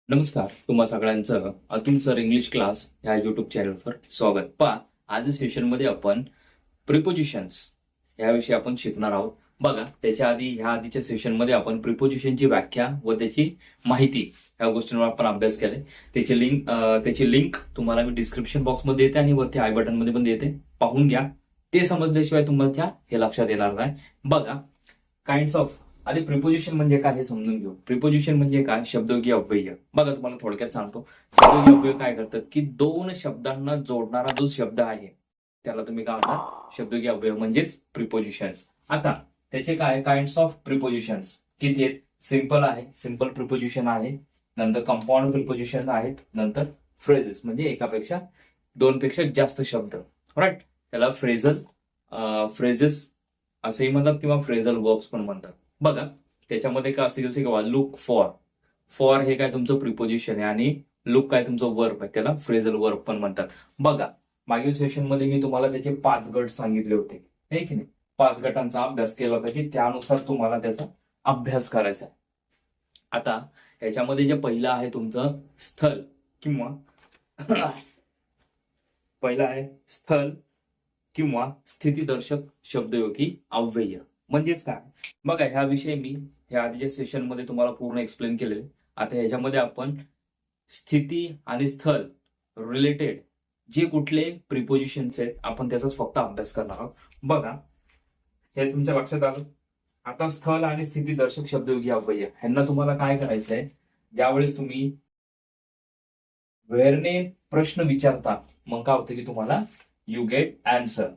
नमस्कार, तुम्हा सगळ्यांचं अतुल सर इंग्लिश क्लास ह्या युट्यूब चॅनलवर स्वागत. आज सेशनमध्ये आपण प्रिपोजिशन्स याविषयी आपण शिकणार आहोत. बघा, त्याच्या आधी ह्या आधीच्या सेशनमध्ये आपण प्रिपोजिशनची व्याख्या व त्याची माहिती या गोष्टींवर आपण अभ्यास केलाय. त्याची लिंक तुम्हाला मी डिस्क्रिप्शन बॉक्समध्ये देते आणि वरती आय बटन मध्ये पण देते, पाहून घ्या. ते समजल्याशिवाय तुम्हाला हे लक्षात येणार नाही. बघा, काइंड्स ऑफ आधी प्रिपोजिशन म्हणजे काय हे समजून घेऊ. प्रिपोजिशन म्हणजे काय? शब्दयोगी अव्यय. बघा, तुम्हाला थोडक्यात सांगतो. शब्दयोगी अव्यय काय करतात की दोन शब्दांना जोडणारा जो शब्द आहे त्याला तुम्ही काय म्हणता? शब्दयोगी अव्यय म्हणजेच प्रिपोजिशन्स. आता त्याचे काय काइंड्स ऑफ प्रिपोजिशन्स किती आहेत? सिंपल आहे, सिंपल प्रिपोजिशन आहे, नंतर कंपाऊंड प्रिपोजिशन आहेत, नंतर फ्रेजेस म्हणजे एकापेक्षा दोनपेक्षा जास्त शब्द, राईट. त्याला फ्रेजेस असेही म्हणतात किंवा फ्रेझल वर्ब्स पण म्हणतात. बघा, त्याच्यामध्ये काय असते, जसे किंवा लुक फॉर हे काय तुमचं प्रिपोजिशन आहे आणि लुक काय तुमचं वर्ब आहे, त्याला फ्रेझल वर्ब पण म्हणतात. बघा, मागील सेशनमध्ये मी तुम्हाला त्याचे 5 गट सांगितले होते, हे की नाही? 5 गटांचा अभ्यास केला होता की त्यानुसार तुम्हाला त्याचा अभ्यास करायचा आहे. आता ह्याच्यामध्ये जे पहिलं आहे तुमचं स्थल किंवा पहिलं आहे स्थल किंवा स्थितीदर्शक शब्दयोगी अव्यय म्हणजेच काय? बघा, ह्याविषयी मी ह्या आधीच्या सेशनमध्ये तुम्हाला पूर्ण एक्सप्लेन केलेले. आता ह्याच्यामध्ये आपण स्थिती आणि स्थल रिलेटेड जे कुठले प्रिपोजिशन्स आहेत आपण त्याचाच फक्त अभ्यास करणार आहोत. बघा, हे तुमच्या लक्षात आलं. आता स्थल आणि स्थितीदर्शक शब्दयोगी अव्यय ह्यांना तुम्हाला काय करायचंय? ज्यावेळेस तुम्ही वेळेने प्रश्न विचारता मग काय होतं की तुम्हाला यू गेट आन्सर.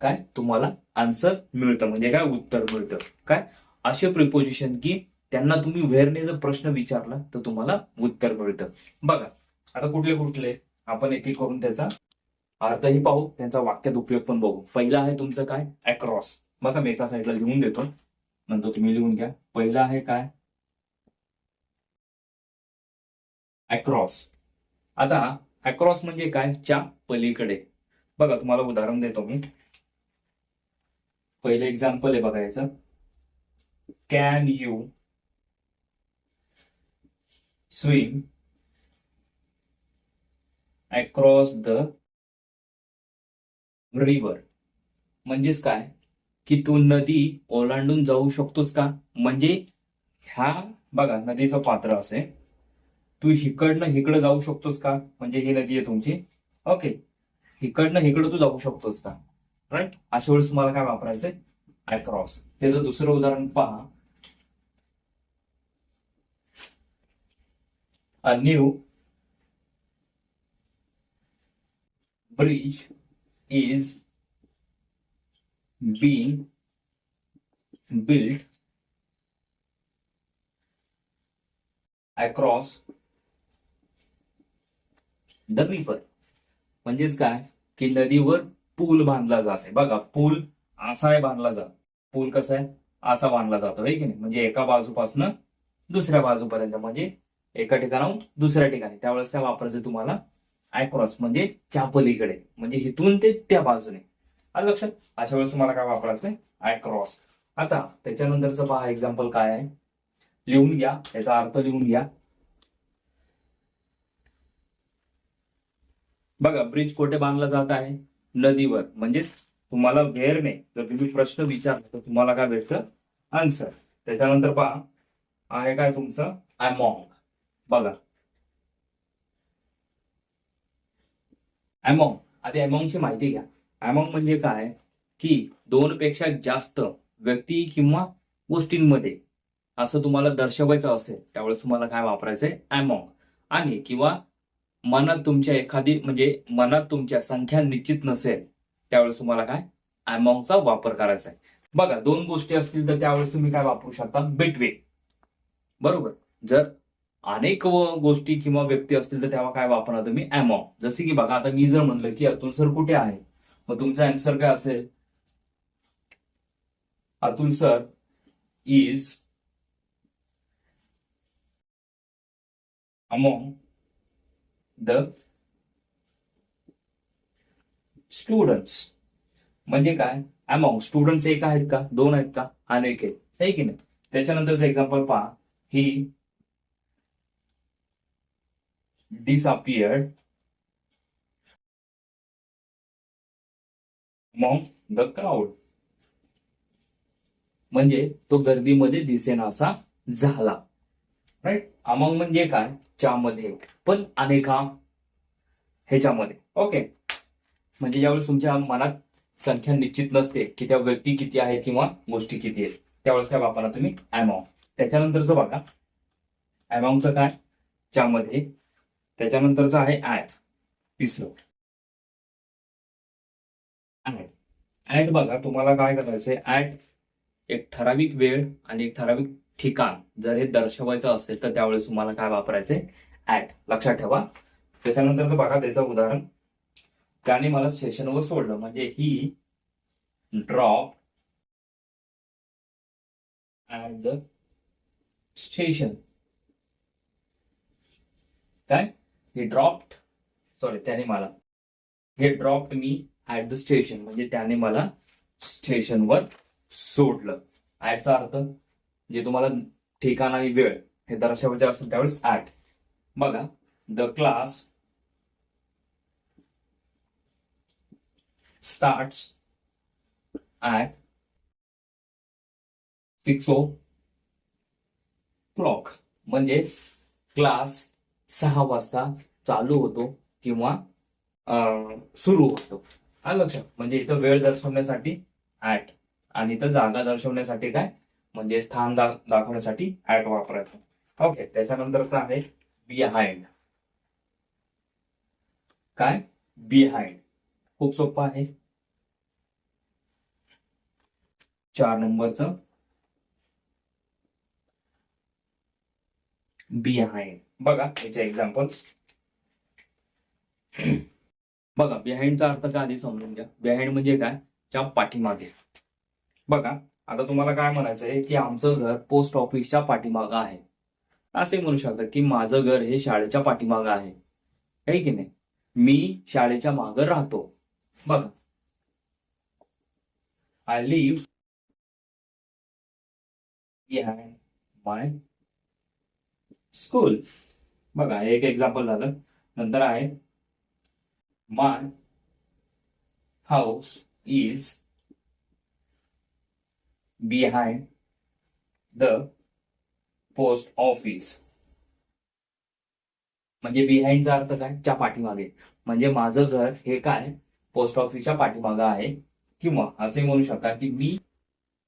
काय तुम्हाला आन्सर मिळतं म्हणजे काय? उत्तर मिळतं. काय असे प्रिपोजिशन की त्यांना तुम्ही वेरने जर प्रश्न विचारला तर तुम्हाला उत्तर मिळतं. बघा, आता कुठले कुठले आपण एक एक करून त्याचा अर्थही पाहू, त्यांचा वाक्यात उपयोग पण बघू. पहिला आहे तुमचं काय? अक्रॉस. बघा, मी एका साईडला लिहून देतो, नंतर तुम्ही लिहून घ्या. पहिला आहे काय? अक्रॉस. आता अक्रॉस म्हणजे काय? च्या पलीकडे. बघा, तुम्हाला उदाहरण देतो मी. पहिले एक्झाम्पल आहे बघा याचं. Can you swim across the river. म्हणजेच काय की तू नदी ओलांडून जाऊ शकतोस का? म्हणजे ह्या बघा, नदीचं पात्र असेल, तू हिकडनं हिकडं जाऊ शकतोस का? म्हणजे ही नदी आहे तुमची, ओके. हिकडनं हिकडं तू जाऊ शकतोस का? राईट. अशा वेळेस तुम्हाला काय वापरायचंय? अक्रॉस. त्याचं दुसरं उदाहरण पहा. A new bridge is being built across the river. म्हणजेच काय की नदीवर पूल बांधला जाते. बघा, पूल असा आहे बांधला जातो. पूल कसा आहे? असा बांधला जातो, आहे की नाही? म्हणजे एका बाजूपासून दुसऱ्या बाजूपर्यंत, म्हणजे एका ठिकाणाहून दुसऱ्या ठिकाणी. त्यावेळेस काय वापरायचं तुम्हाला? अक्रॉस म्हणजे च्या पलीकडे, म्हणजे इथून ते त्या बाजूने. आलं लक्षात? अशा वेळेस तुम्हाला काय वापरायचंय? अक्रॉस. आता त्याच्यानंतरचं पहा एक्झाम्पल काय आहे, लिहून घ्या, याचा अर्थ लिहून घ्या. बघा, ब्रिज कोठे बांधला जात आहे? नदीवर. म्हणजेच तुम्हाला वेरने जर तुम्ही प्रश्न विचारला तर तुम्हाला काय भेटतं? आन्सर. त्याच्यानंतर पहा आहे काय तुमचं? अमॉंग. बघा, अमॉंग. आता अमॉंगची माहिती घ्या. अमॉंग म्हणजे काय की दोनपेक्षा जास्त व्यक्ती किंवा गोष्टींमध्ये असं तुम्हाला दर्शवायचं असेल त्यावेळेस तुम्हाला काय वापरायचंय? अमॉंग. आणि किंवा मनात तुमच्या एखादी म्हणजे मनात तुमच्या संख्या निश्चित नसेल त्यावेळेस तुम्हाला काय? अमॉंगचा वापर करायचा आहे. बघा, दोन गोष्टी असतील तर त्यावेळेस तुम्ही काय वापरू शकता? बिटवीन. बरोबर. जर अनेक गोष्टी किंवा व्यक्ती असतील तर तेव्हा काय वापरणार तुम्ही? अमॉंग. जसे की बघा, आता मी जर म्हणलं की अतुल सर कुठे आहे, मग तुमचा आन्सर काय असेल? Atul sir is among the students. म्हणजे काय? अमॉंग स्टुडंट्स एक आहेत का? दोन आहेत का? अनेक आहेत, आहे की नाही? त्याच्यानंतरचं एक्झाम्पल पहा. ही disappeared among the crowd. म्हणजे तो गर्दीमध्ये दिसेनासा झाला. राईट. अमंग म्हणजे काय, च्यामध्ये, पण अनेका ह्याच्यामध्ये. ओके. म्हणजे ज्यावेळेस तुमच्या मनात संख्या निश्चित नसते की त्या व्यक्ती किती आहेत किंवा गोष्टी किती आहेत, त्यावेळेस काय वापरणार तुम्ही, अमॉंग. त्याच्यानंतरचं बघा, अमॉंगचं काय, च्यामध्ये. त्याच्यानंतरचं आहे ऍट, तिसरं ऍट. ऍट बघा, तुम्हाला काय करायचंय, ऍट एक ठराविक वेळ आणि एक ठराविक ठिकाण जर हे दर्शवायचं असेल तर त्यावेळेस तुम्हाला काय वापरायचंय, ऍट. लक्षात ठेवा. त्याच्यानंतरचं बघा, त्याचं उदाहरण, त्याने मला स्टेशनवर सोडलं, म्हणजे ही ड्रॉप ऍट द स्टेशन. काय, हे ड्रॉप्ड, सॉरी, त्याने मला, हे dropped me at the station, म्हणजे त्याने मला स्टेशनवर सोडलं. ऍटचा अर्थ जे तुम्हाला ठिकाण आणि वेळ हे दर्शवायचे असेल त्यावेळेस ऍट. बघा, the class starts at 6 o'clock, म्हणजे क्लास 6 वाजता चालू होतो किंवा सुरू होतो. आलं लक्षात. म्हणजे इथं वेळ दर्शवण्यासाठी ऍट आणि इथं जागा दर्शवण्यासाठी काय, म्हणजे स्थान दाखवण्यासाठी ऍट वापरायचं. ओके. त्याच्यानंतरचं आहे बिहाइंड. काय, बिहाइंड. खूप सोपं आहे. 4 नंबरचं बिहाइंड. बघा याचे एक्झाम्पल्स. बघा, बिहाइंडचा अर्थ काय आधी समजून घ्या. बिहाइंड म्हणजे काय, च्या पाठीमागे. बघा, आता तुम्हाला काय म्हणायचं आहे की आमचं घर पोस्ट ऑफिसच्या पाठीमागं आहे. असे म्हणू शकता की माझं घर हे शाळेच्या पाठीमागं आहे की नाही. मी शाळेच्या मागं राहतो. बघा, I live behind my school. बघा, एक एक्झाम्पल झालं. नंतर आहे my house is behind the post office. म्हणजे बिहाइंडचा अर्थ काय, च्या पाठीमागे. म्हणजे माझं घर हे काय, पोस्ट ऑफिसच्या पाठीमागं आहे. किंवा असे म्हणू शकता की मी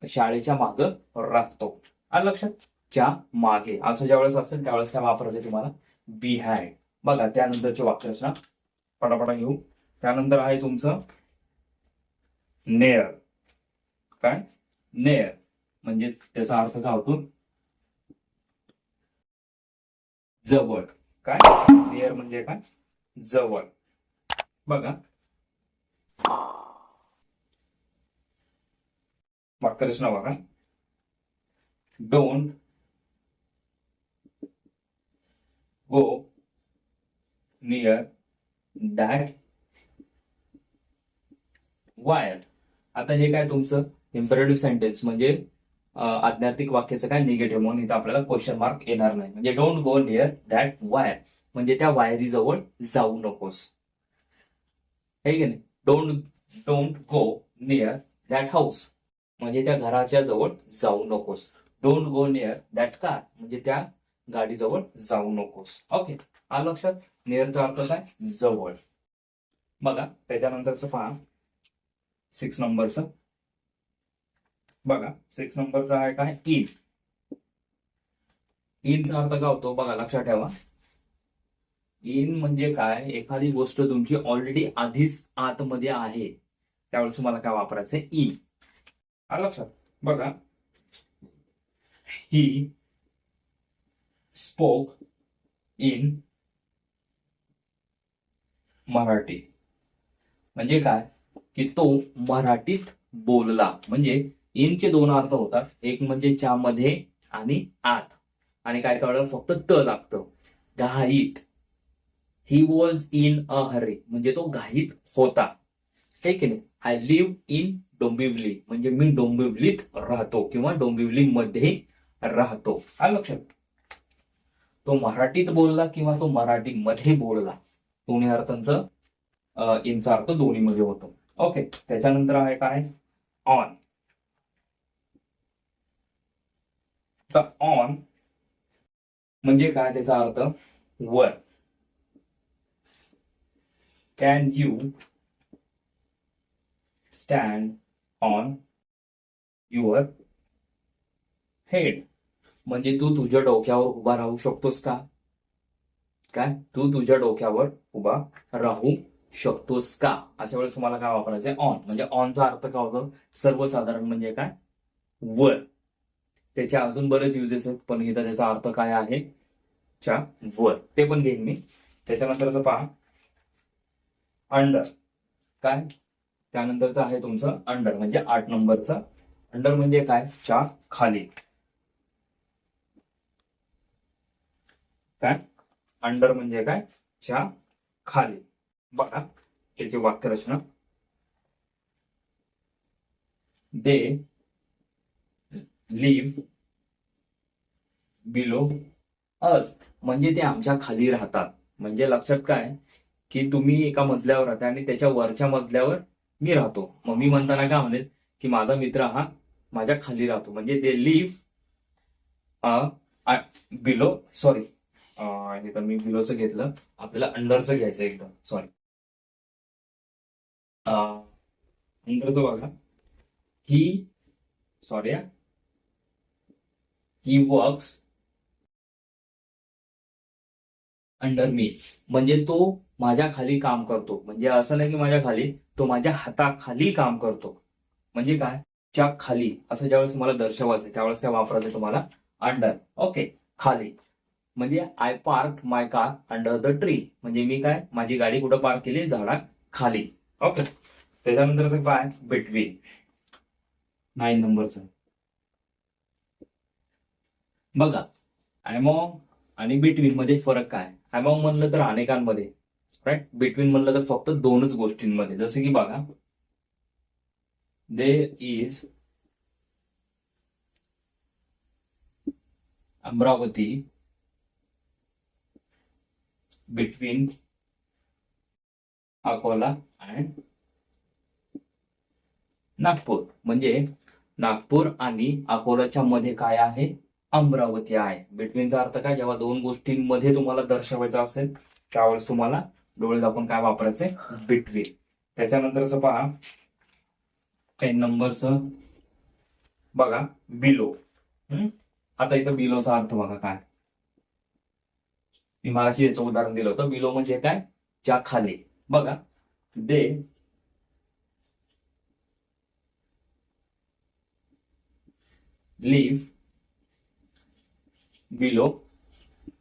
शाळेच्या मागं राहतो. आलं लक्षात. च्या मागे असं ज्यावेळेस असेल त्यावेळेस काय वापरायचं तुम्हाला, बिहाइंड. बघा, त्यानंतरची वाक्यरचना पटापटा घेऊ. त्यानंतर आहे तुमचं नेअर. काय, नेअर म्हणजे त्याचा अर्थ काय होतो, जवळ. काय, नियर म्हणजे काय, जवळ. बघा, वाक्यरचना बघा. Don't go near that wire. आता हे काय तुमचं इम्पेरेटिव्ह सेंटेन्स, म्हणजे आज्ञार्थक वाक्याचं काय, निगेटिव्ह, म्हणून इथं आपल्याला क्वेश्चन मार्क येणार नाही. म्हणजे don't go near that wire, म्हणजे त्या वायरी जवळ जाऊ नकोस. आहे की नाही. Don't go near that house, म्हणजे त्या घराच्या जवळ जाऊ नकोस. Don't go near that car, म्हणजे त्या गाडीजवळ जाऊ नकोस. ओके. आलं लक्षात. नियरचा अर्थ काय, जवळ. बघा, त्याच्यानंतरचं पहा 6 नंबरचं. बघा, 6 नंबरचा आहे काय, इन. इनचा अर्थ काय होतो बघा, लक्षात ठेवा. इन म्हणजे काय, एखादी गोष्ट तुमची ऑलरेडी आधीच आतमध्ये आहे त्यावेळेस तुम्हाला काय वापरायचंय, इन. आलं लक्षात. बघा, ही स्पोक इन मराठी, म्हणजे काय की तो मराठीत बोलला. म्हणजे इनचे 2 अर्थ होतात. एक म्हणजे च्यामध्ये आणि आत, आणि काय कळलं, फक्त त लागतं, घाईत. ही वॉज इन अ हरी, म्हणजे तो घाईत होता. हे की नाही. आय लिव्ह इन डोंबिवली, म्हणजे मी डोंबिवलीत राहतो किंवा डोंबिवलीमध्ये राहतो. आलं लक्षात. तो मराठीत बोलला किंवा तो मराठीमध्ये बोलला, दोन्ही अर्थांचं इनचा अर्थ दोन्हीमध्ये होतो. ओके, त्याच्यानंतर आहे काय, ऑन. तर ऑन म्हणजे काय, त्याचा अर्थ वर. Can you stand on your head, म्हणजे तू तुझ्या डोक्यावर उभा राहू शकतोस का? काय, तू तुझ्या डोक्यावर उभा राहू शकतोस का? अशा वेळेस तुम्हाला काय वापरायचंय, ऑन. म्हणजे ऑनचा अर्थ काय होतो, सर्वसाधारण म्हणजे काय, वर. त्याच्या अजून बरेच युजेस आहेत, पण इथं त्याचा अर्थ काय आहे, च्या वर. ते पण घेईन मी. त्याच्यानंतरच पहा, अंडर. काय, त्यानंतरचं आहे तुमचं अंडर, म्हणजे 8 नंबरचं. अंडर म्हणजे काय, च्या खाली. काय, अंडर म्हणजे काय, च्या खाली. बघा त्याची वाक्यरचना, दे लिव्ह बिलो अस, म्हणजे ते आमच्या खाली राहतात. म्हणजे लक्षात काय, की तुम्ही एका मजल्यावर राहता आणि त्याच्या वरच्या मजल्यावर मी राहतो. मग मी म्हणताना काय म्हणेल, की माझा मित्र हा माझ्या खाली राहतो. म्हणजे दे लिव्ह बिलो, सॉरी तर मी बिलोचं घेतलं, आपल्याला अंडरचं घ्यायचं एकदम, सॉरी. अंडरचं बघा, ही, sorry, he works under me, म्हणजे तो माझ्या खाली काम करतो. म्हणजे असं नाही की माझ्या खाली, तो माझ्या हाताखाली काम करतो. म्हणजे काय, च्या खाली. असं ज्यावेळेस तुम्हाला दर्शवायचं त्यावेळेस काय वापरायचं तुम्हाला, अंडर. ओके, खाली. म्हणजे I park my car under the tree, म्हणजे मी काय, माझी गाडी कुठं पार्क केली, झाडा खाली. ओके, त्याच्यानंतरच काय, बिटवीन, 9 नंबरचं. बघा, अमॉंग आणि बिटवीन मध्ये फरक काय. अमॉंग म्हणलं तर अनेकांमध्ये, राईट. बिटवीन म्हणलं तर फक्त 2च गोष्टींमध्ये. जसं की बघा, there is Amravati between Akola and Nagpur, म्हणजे नागपूर आणि अकोलाच्या मध्ये काय आहे, अमरावती आहे. बिटवीनचा अर्थ काय, जेव्हा 2 गोष्टींमध्ये तुम्हाला दर्शवायचं असेल त्यावेळेस तुम्हाला डोळे दाखवून काय वापरायचंय, बिटवीन. त्याच्यानंतरच पहा, 10 नंबरचं बघा, बिलो. आता इथं बिलोचा अर्थ बघा काय, मी मागाशी याचं उदाहरण दिलं होतं. बिलो म्हणजे काय, च्या खाली. बघा, दे लिव्ह बिलो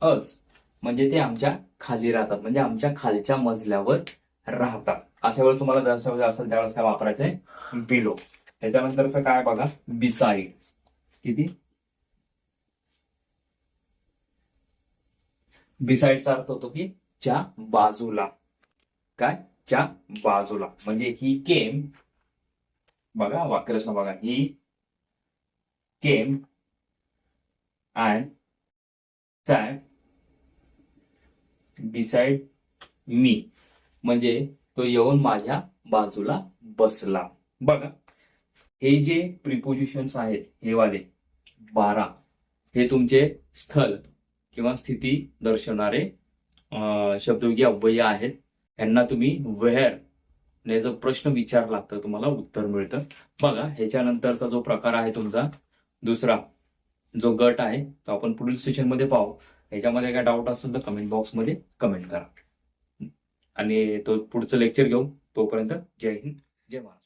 अस, म्हणजे ते आमच्या खाली राहतात, म्हणजे आमच्या खालच्या मजल्यावर राहतात. अशा वेळेस तुम्हाला दर्शवायचं असेल त्यावेळेस काय वापरायचंय, बिलो. त्याच्यानंतरच काय बघा, बिसाईड. किती, बिसाईडचा अर्थ होतो की च्या बाजूला. काय, च्या बाजूला. म्हणजे ही केम, बघा वाक्यरचना बघा, ही came and Sat beside me, म्हणजे तो येऊन माझ्या बाजूला बसला. बघा, हे जे प्रिपोजिशन्स आहेत, हे वाले 12, हे तुमचे स्थल किंवा स्थिती दर्शवणारे शब्दयोगी अव्यय आहेत. यांना तुम्ही वेअर ने जो प्रश्न विचारला तर तुम्हाला उत्तर मिळतं. बघा, ह्याच्यानंतरचा जो प्रकार आहे तुमचा दुसरा जो गट आहे तो आपण पुढील सेशनमध्ये पाहू. ह्याच्यामध्ये काय डाऊट असेल तर कमेंट बॉक्समध्ये कमेंट करा आणि तो पुढचं लेक्चर घेऊ. तोपर्यंत जय हिंद, जय महाराष्ट्र.